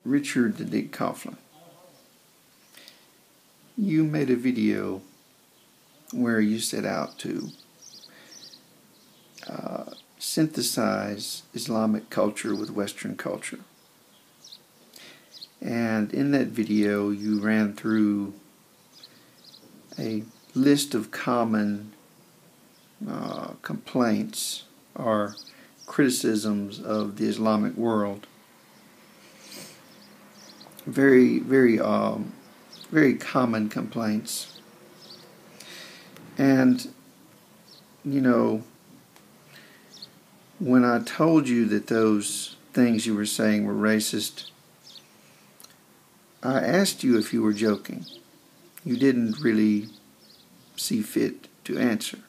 Richard the Dick Coughlan. You made a video where you set out to synthesize Islamic culture with Western culture. And in that video you ran through a list of common complaints or criticisms of the Islamic world. Very common complaints. And when I told you that those things you were saying were racist, I asked you if you were joking. You didn't really see fit to answer.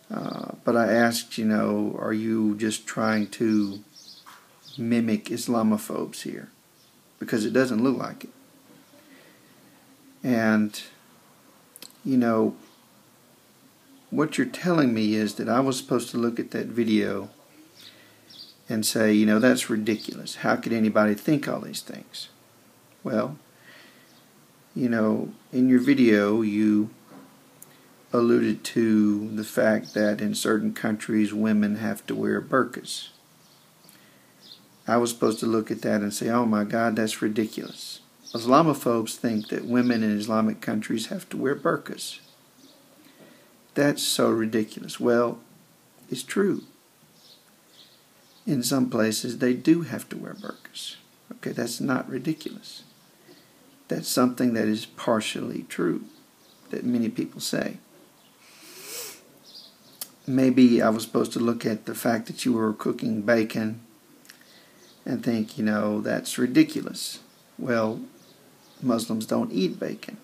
But I asked, are you just trying to mimic islamophobes here? Because it doesn't look like it. And, what you're telling me is that I was supposed to look at that video and say, that's ridiculous. How could anybody think all these things? Well, in your video you alluded to the fact that in certain countries women have to wear burqas. I was supposed to look at that and say, oh my God, that's ridiculous. Islamophobes think that women in Islamic countries have to wear burqas. That's so ridiculous. Well, it's true. In some places they do have to wear burqas. Okay, that's not ridiculous. That's something that is partially true, that many people say. Maybe I was supposed to look at the fact that you were cooking bacon and think, that's ridiculous. Well, Muslims don't eat bacon.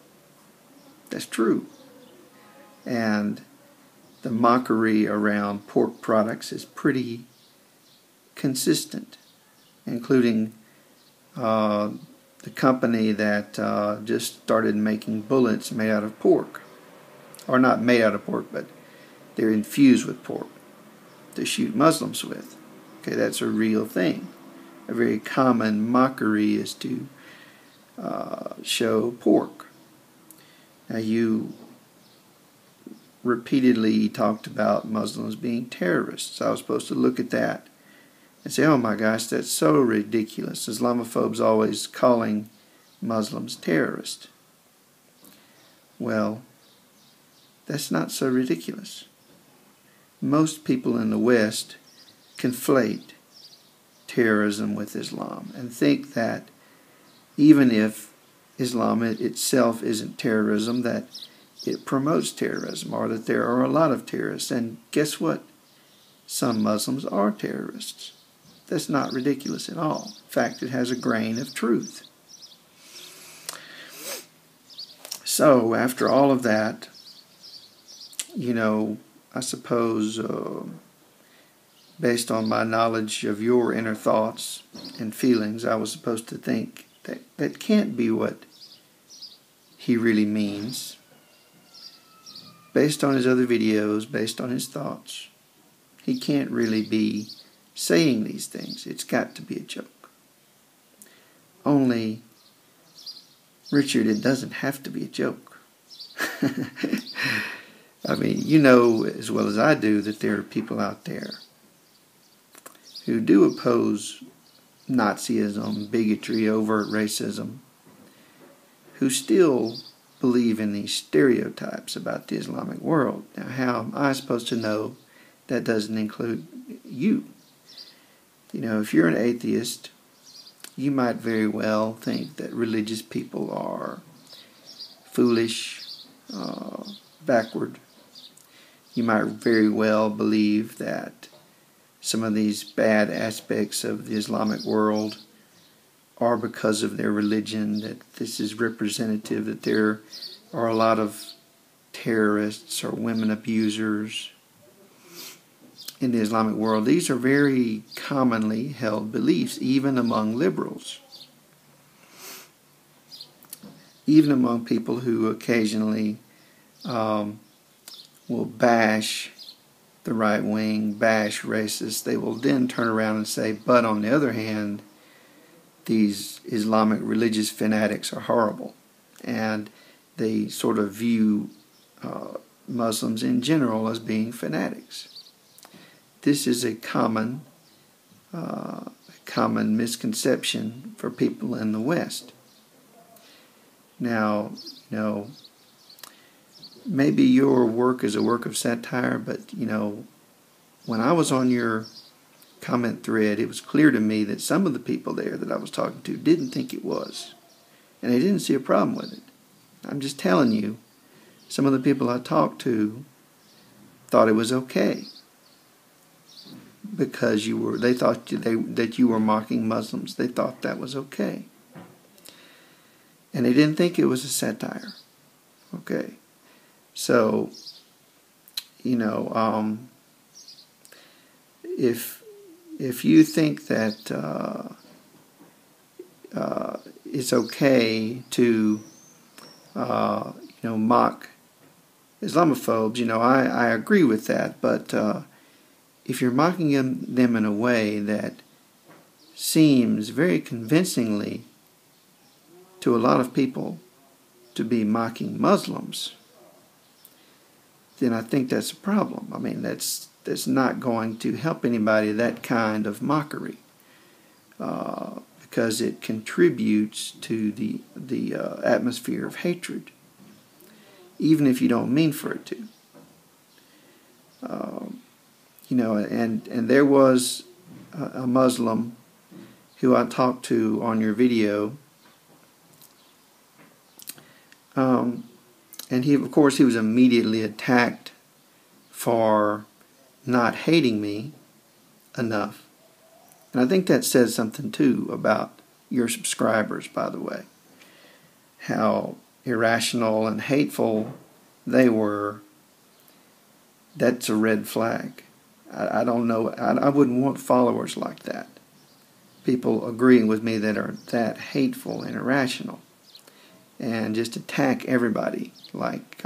That's true. And the mockery around pork products is pretty consistent, including the company that just started making bullets made out of pork. Or not made out of pork, but they're infused with pork to shoot Muslims with. Okay, that's a real thing. A very common mockery is to show pork. Now, you repeatedly talked about Muslims being terrorists. I was supposed to look at that and say, oh my gosh, that's so ridiculous. Islamophobes always calling Muslims terrorists. Well, that's not so ridiculous. Most people in the West conflate terrorism with Islam and think that even if Islam itself isn't terrorism, that it promotes terrorism, or that there are a lot of terrorists. And guess what? Some Muslims are terrorists. That's not ridiculous at all. In fact, it has a grain of truth. So, after all of that, I suppose, based on my knowledge of your inner thoughts and feelings, I was supposed to think that that can't be what he really means. Based on his other videos, based on his thoughts, he can't really be saying these things. It's got to be a joke. Only, Richard, it doesn't have to be a joke. I mean, you know as well as I do that there are people out there who do oppose Nazism, bigotry, overt racism, who still believe in these stereotypes about the Islamic world. Now, how am I supposed to know that doesn't include you? If you're an atheist, you might very well think that religious people are foolish, backward. You might very well believe that some of these bad aspects of the Islamic world are because of their religion, that this is representative, that there are a lot of terrorists or women abusers in the Islamic world. These are very commonly held beliefs, even among liberals. Even among people who occasionally will bash the right wing, bash racists, they will then turn around and say, but on the other hand, these Islamic religious fanatics are horrible, and they sort of view Muslims in general as being fanatics. This is a common misconception for people in the West. Now, maybe your work is a work of satire, but, when I was on your comment thread, it was clear to me that some of the people there that I was talking to didn't think it was, and they didn't see a problem with it. I'm just telling you, some of the people I talked to thought it was okay because they thought that you were mocking Muslims. They thought that was okay, and they didn't think it was a satire. Okay, so if you think that it's okay to mock Islamophobes, I agree with that. But if you're mocking them in a way that seems very convincingly to a lot of people to be mocking Muslims, then I think that's a problem. I mean, that's not going to help anybody, that kind of mockery, because it contributes to the atmosphere of hatred, even if you don't mean for it to. And there was a Muslim who I talked to on your video, and he was immediately attacked for not hating me enough. And I think that says something too about your subscribers, by the way. How irrational and hateful they were. That's a red flag. I don't know. I wouldn't want followers like that. People agreeing with me that are that hateful and irrational, and just attack everybody like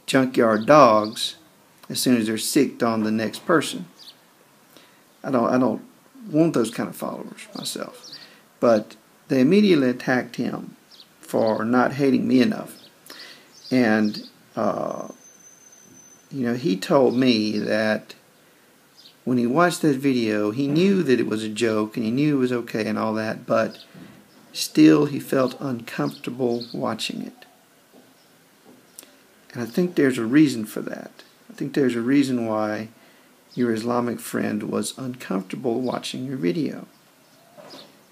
junkyard dogs as soon as they're sicked on the next person. I don't want those kind of followers myself. But they immediately attacked him for not hating me enough. And he told me that when he watched that video, he knew that it was a joke and he knew it was okay and all that, but still he felt uncomfortable watching it. And I think there's a reason for that. I think there's a reason why your Islamic friend was uncomfortable watching your video.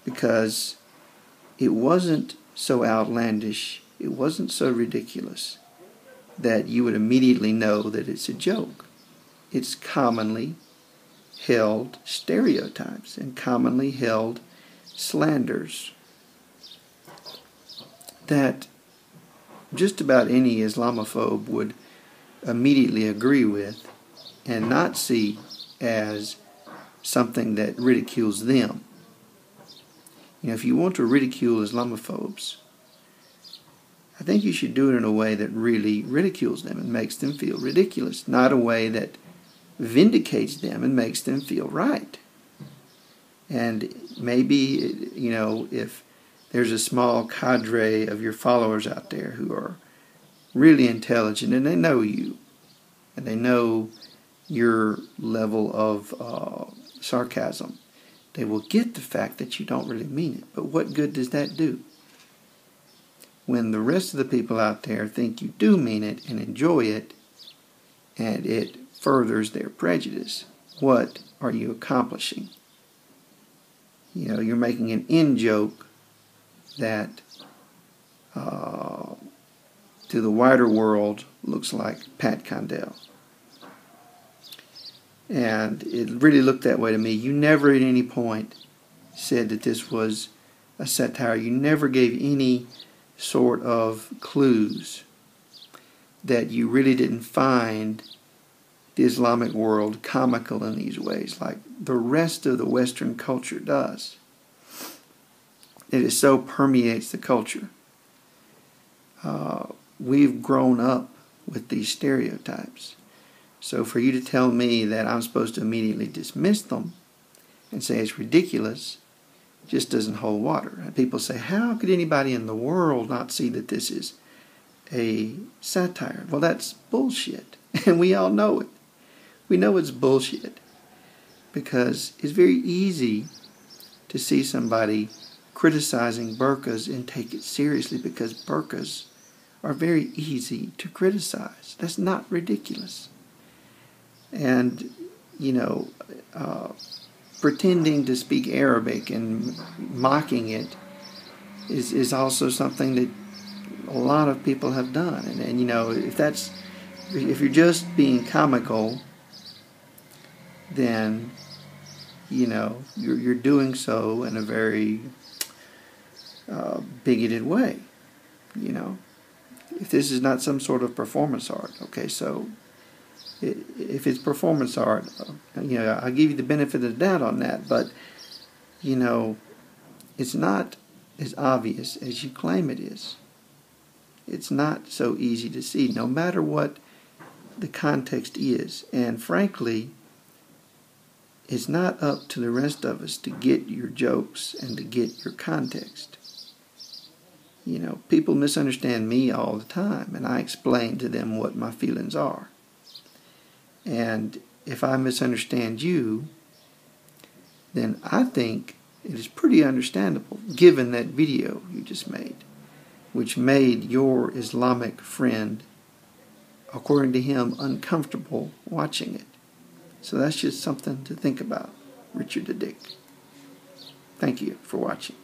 Because it wasn't so outlandish, it wasn't so ridiculous that you would immediately know that it's a joke. It's commonly held stereotypes and commonly held slanders that just about any Islamophobe would immediately agree with and not see as something that ridicules them. If you want to ridicule Islamophobes, I think you should do it in a way that really ridicules them and makes them feel ridiculous, not a way that vindicates them and makes them feel right. And maybe, if there's a small cadre of your followers out there who are really intelligent and they know you and they know your level of sarcasm, they will get the fact that you don't really mean it. But what good does that do? When the rest of the people out there think you do mean it and enjoy it, and it furthers their prejudice, what are you accomplishing? You're making an in-joke that to the wider world looks like Pat Condell. And it really looked that way to me. You never at any point said that this was a satire. You never gave any sort of clues that you really didn't find the Islamic world comical in these ways like the rest of the Western culture does. It so permeates the culture. We've grown up with these stereotypes. So for you to tell me that I'm supposed to immediately dismiss them and say it's ridiculous just doesn't hold water. And people say, how could anybody in the world not see that this is a satire? Well, that's bullshit. And we all know it. We know it's bullshit because it's very easy to see somebody criticizing burqas and take it seriously because burqas are very easy to criticize. That's not ridiculous. And, pretending to speak Arabic and mocking it is also something that a lot of people have done. And if you're just being comical, then you're doing so in a very bigoted way. If this is not some sort of performance art, okay, so if it's performance art, I'll give you the benefit of the doubt on that, but it's not as obvious as you claim it is. It's not so easy to see, no matter what the context is. And frankly, it's not up to the rest of us to get your jokes and to get your context. People misunderstand me all the time, and I explain to them what my feelings are. And if I misunderstand you, then I think it is pretty understandable, given that video you just made, which made your Islamic friend, according to him, uncomfortable watching it. So that's just something to think about, Richard the Dick. Thank you for watching.